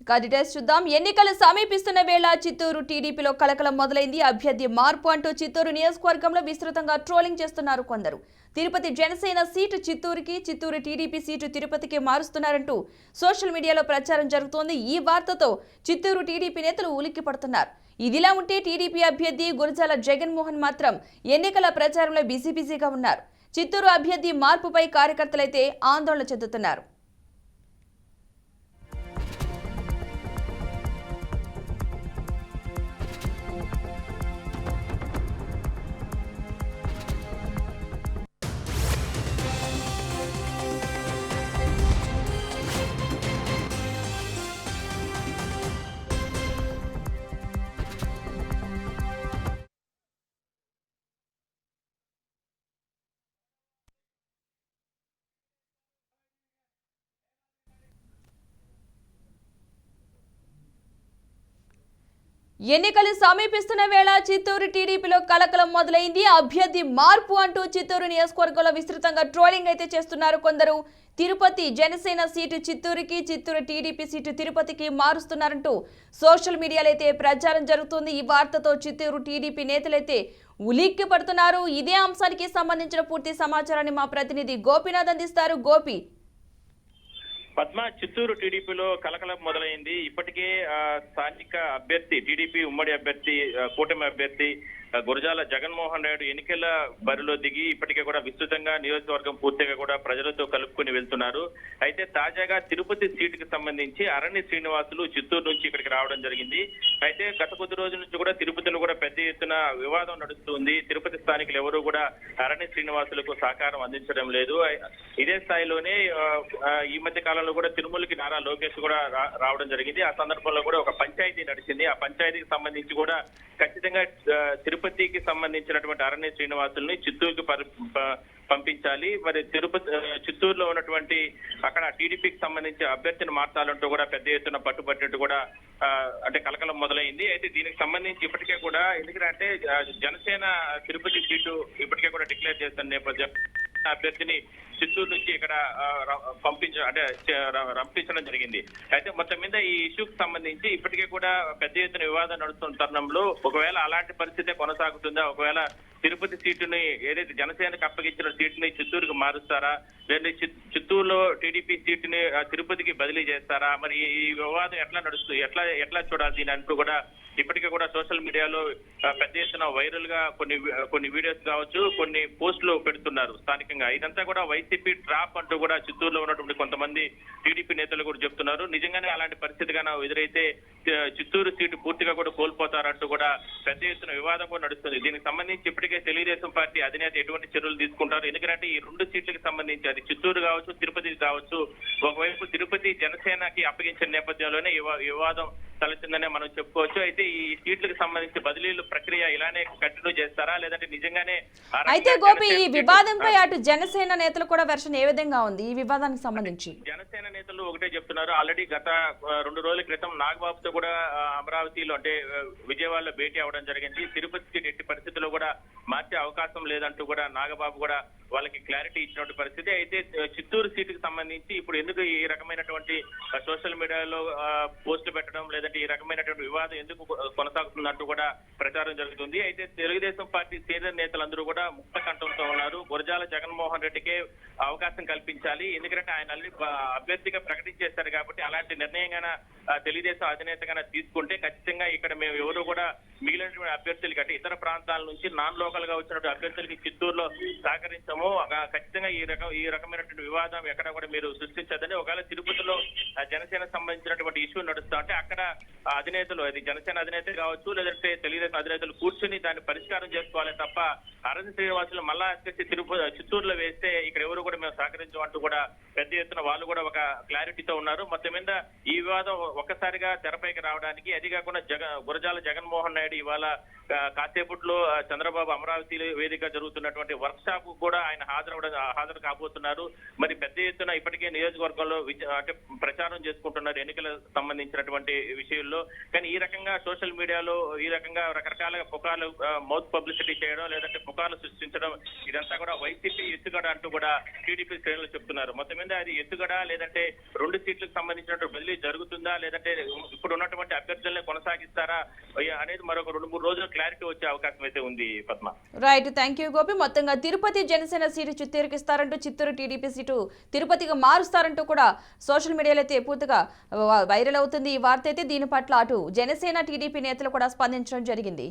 Details చూద్దాం. ఎన్నికలు సమీపిస్తున్న వేళ చిత్తూరు టీడీపీలో కలకలం మొదలైంది. అభ్యర్థి మార్పు అంటూ చిత్తూరు నియోజకవర్గంలో విస్తృతంగా ట్రోలింగ్ చేస్తున్నారు కొందరు. తిరుపతి జనసేన సీటు చిత్తూరుకి, చిత్తూరు టీడీపీ సీటు తిరుపతికి మారుస్తున్నారంటూ సోషల్ మీడియాలో ప్రచారం జరుగుతోంది. ఈ వార్తతో చిత్తూరు టీడీపీ నేతలు ఉలిక్కి పడుతున్నారు. ఇదిలా ఉంటే టీడీపీ అభ్యర్థి గురజాల జగన్మోహన్ మాత్రం ఎన్నికల ప్రచారంలో బిజీగా ఉన్నారు. చిత్తూరు అభ్యర్థి మార్పుపై కార్యకర్తలైతే ఆందోళన చెందుతున్నారు. ఎన్నికలు సమీపిస్తున్న వేళ చిత్తూరు టీడీపీలో కలకలం మొదలైంది. అభ్యర్థి మార్పు అంటూ చిత్తూరు నియోజకవర్గంలో విస్తృతంగా ట్రోలింగ్ అయితే చేస్తున్నారు కొందరు. తిరుపతి జనసేన సీటు చిత్తూరుకి, చిత్తూరు టీడీపీ సీటు తిరుపతికి మారుస్తున్నారంటూ సోషల్ మీడియాలో అయితే ప్రచారం జరుగుతుంది. ఈ వార్తతో చిత్తూరు టీడీపీ నేతలైతే ఉలిక్కి పడుతున్నారు. ఇదే అంశానికి సంబంధించిన పూర్తి సమాచారాన్ని మా ప్రతినిధి గోపీనాథ్ అందిస్తారు. గోపి, పద్మ, చిత్తూరు టీడీపీలో కలకలం మొదలైంది. ఇప్పటికే స్థానిక అభ్యర్థి, టీడీపీ ఉమ్మడి అభ్యర్థి, కూటమి అభ్యర్థి గురజాల జగన్మోహన్ రెడ్డి ఎన్నికల బరిలో దిగి ఇప్పటికే కూడా విస్తృతంగా నియోజకవర్గం పూర్తిగా కూడా ప్రజలతో కలుపుకుని వెళ్తున్నారు. అయితే తాజాగా తిరుపతి సీటుకు సంబంధించి అరణ్య శ్రీనివాసులు చిత్తూరు నుంచి ఇక్కడికి రావడం జరిగింది. అయితే గత కొద్ది రోజుల నుంచి కూడా తిరుపతిలో కూడా పెద్ద ఎత్తున వివాదం నడుస్తుంది. తిరుపతి స్థానికులు ఎవరూ కూడా అరణ్య శ్రీనివాసులకు సహకారం అందించడం లేదు. ఇదే స్థాయిలోనే ఈ మధ్య కాలంలో కూడా తిరుమలకి నారా లోకేష్ కూడా రావడం జరిగింది. ఆ సందర్భంలో కూడా ఒక పంచాయతీ నడిచింది. ఆ పంచాయతీకి సంబంధించి కూడా ఖచ్చితంగా తిరుపతికి సంబంధించినటువంటి అరణ్య శ్రీనివాసుల్ని చిత్తూరుకి పంపించాలి. మరి చిత్తూరులో ఉన్నటువంటి అక్కడ టీడీపీకి సంబంధించి అభ్యర్థిని మార్చాలంటూ కూడా పెద్ద ఎత్తున పట్టుబట్టినట్టు కూడా అంటే కలకలం మొదలైంది. అయితే దీనికి సంబంధించి ఇప్పటికే కూడా ఎందుకంటే జనసేన తిరుపతి సీటు ఇప్పటికే కూడా డిక్లేర్ చేస్తున్న నేపథ్యం అభ్యర్థిని చిత్తూరు నుంచి ఇక్కడ రంపించడం జరిగింది. అయితే మొత్తం మీద ఈ ఇష్యూకి సంబంధించి ఇప్పటికే కూడా పెద్ద ఎత్తున వివాదం నడుస్తున్న తరుణంలో ఒకవేళ అలాంటి పరిస్థితే కొనసాగుతుందా, ఒకవేళ తిరుపతి సీటుని ఏదైతే జనసేనకు అప్పగించిన సీటుని చిత్తూరుకు మారుస్తారా, లేదా చిత్తూరులో టీడీపీ సీటుని తిరుపతికి బదిలీ చేస్తారా, మరి ఈ వివాదం ఎట్లా నడుస్తుంది, ఎట్లా చూడాలి దీని అంటూ కూడా ఇప్పటికే కూడా సోషల్ మీడియాలో పెద్ద ఎత్తున వైరల్ గా కొన్ని వీడియోస్ కావచ్చు, కొన్ని పోస్టులు పెడుతున్నారు స్థానికంగా. ఇదంతా కూడా వైసీపీ ట్రాప్ అంటూ కూడా చిత్తూరులో ఉన్నటువంటి కొంతమంది టీడీపీ నేతలు కూడా చెప్తున్నారు. నిజంగానే అలాంటి పరిస్థితి గాన ఎదురైతే చిత్తూరు సీటు పూర్తిగా కూడా కోల్పోతారంటూ కూడా పెద్ద ఎత్తున వివాదం కూడా నడుస్తుంది. దీనికి సంబంధించి ఇప్పటికే తెలుగుదేశం పార్టీ అధినేత ఎటువంటి చర్యలు తీసుకుంటారు, ఎందుకంటే ఈ రెండు సీట్లకు సంబంధించి అది చిత్తూరు కావచ్చు, తిరుపతికి కావచ్చు, ఒకవైపు తిరుపతి జనసేనకి అప్పగించిన నేపథ్యంలోనే వివాదం తలెత్తిందనే మనం చెప్పుకోవచ్చు. అయితే ఈ సీట్లకు సంబంధించి బదిలీలు ప్రక్రియ ఇలానే కంటిన్యూ చేస్తారా, లేదంటే నిజంగానే? అయితే గోపి, ఈ వివాదంపై అటు జనసేన నేతలు కూడా వెర్షన్ ఏ విధంగా ఉంది ఈ వివాదానికి సంబంధించి? జనసేన నేతలు ఒకటే చెప్తున్నారు. ఆల్రెడీ గత 2 రోజుల క్రితం నాగబాబుతో కూడా అమరావతిలో అంటే విజయవాడలో భేటీ అవడం జరిగింది. తిరుపతి సీట్ ఎట్టి పరిస్థితుల్లో కూడా మార్చే అవకాశం లేదంటూ కూడా నాగబాబు కూడా వాళ్ళకి క్లారిటీ ఇచ్చినటువంటి పరిస్థితి. అయితే చిత్తూరు సీటుకు సంబంధించి ఇప్పుడు ఎందుకు ఈ రకమైనటువంటి సోషల్ మీడియాలో పోస్టులు పెట్టడం, లేదంటే ఈ రకమైనటువంటి వివాదం ఎందుకు కొనసాగుతుందంటూ కూడా ప్రచారం జరుగుతుంది. అయితే తెలుగుదేశం పార్టీ సీనియర్ నేతలందరూ కూడా ముక్త కంఠంతో ఉన్నారు. గురజాల జగన్మోహన్ రెడ్డికే అవకాశం కల్పించాలి, ఎందుకంటే ఆయన అభ్యర్థిగా ప్రకటించేస్తారు కాబట్టి అలాంటి నిర్ణయంగా తెలుగుదేశం అధినేతగా తీసుకుంటే ఖచ్చితంగా ఇక్కడ మేము ఎవరు కూడా మిగిలినటువంటి అభ్యర్థులకి అంటే ఇతర ప్రాంతాల నుంచి నాన్ లోకల్ గా వచ్చినటువంటి అభ్యర్థులకి చిత్తూరులో సహకరించము, ఖచ్చితంగా ఈ రకమైనటువంటి వివాదం ఎక్కడ కూడా మీరు సృష్టించదని. ఒకవేళ తిరుపతిలో జనసేన సంబంధించినటువంటి ఇష్యూ నడుస్తా అంటే అక్కడ అధినేతలు, అది జనసేన అధినేత కావచ్చు, లేదంటే తెలుగుదేశం అధినేతలు కూర్చుని దాన్ని పరిష్కారం చేసుకోవాలి తప్ప అరణ్య శ్రీనివాసులు మళ్ళా చిత్తూరులో వేస్తే ఇక్కడ ఎవరు కూడా మేము సహకరించమంటూ కూడా పెద్ద ఎత్తున వాళ్ళు కూడా ఒక క్లారిటీతో ఉన్నారు. మొత్తం మీద ఈ వివాదం ఒక్కసారిగా తెరపైకి రావడానికి, అది కాకుండా గురజాల జగన్మోహన్ రెడ్డి ఇవాళ కాసేపట్లో చంద్రబాబు అమరావతి వేదిక జరుగుతున్నటువంటి వర్క్ షాప్ కూడా ఆయన హాజరు కాబోతున్నారు. మరి పెద్ద ఎత్తున ఇప్పటికే నియోజకవర్గంలో అంటే ప్రచారం చేసుకుంటున్నారు ఎన్నికల సంబంధించినటువంటి విషయంలో. కానీ ఈ రకంగా సోషల్ మీడియాలో ఈ రకంగా రకరకాల పుకార్లు మౌత్ పబ్లిసిటీ చేయడం, లేదంటే పుకార్లు సృష్టించడం, ఇదంతా కూడా వైసీపీ ఎత్తుగడ అంటూ కూడా టీడీపీ శ్రేణులు చెప్తున్నారు. మొత్తం మీద అది ఎత్తుగడ లేదంటే 2 సీట్లకు సంబంధించినటువంటి బదిలీ జరుగుతుందా లేదంటే ఇప్పుడు ఉన్నటువంటి అభ్యర్థులనే కొనసాగిస్తారా అనేది మరొక 2-3 రోజులు క్లారిటీ వచ్చే అవకాశం అయితే ఉంది Padma. Right, thank you Gopi. మొత్తంగా తిరుపతి జనసేన సీటు చిత్తూరుకి ఇస్తారంటూ, చిత్తూరు టీడీపీ సీటు తిరుపతిగా మారుస్తారంటూ కూడా సోషల్ మీడియాలో అయితే పూర్తిగా వైరల్ అవుతుంది ఈ వార్త అయితే. దీని పట్ల అటు జనసేన టీడీపీ నేతలు కూడా స్పందించడం జరిగింది.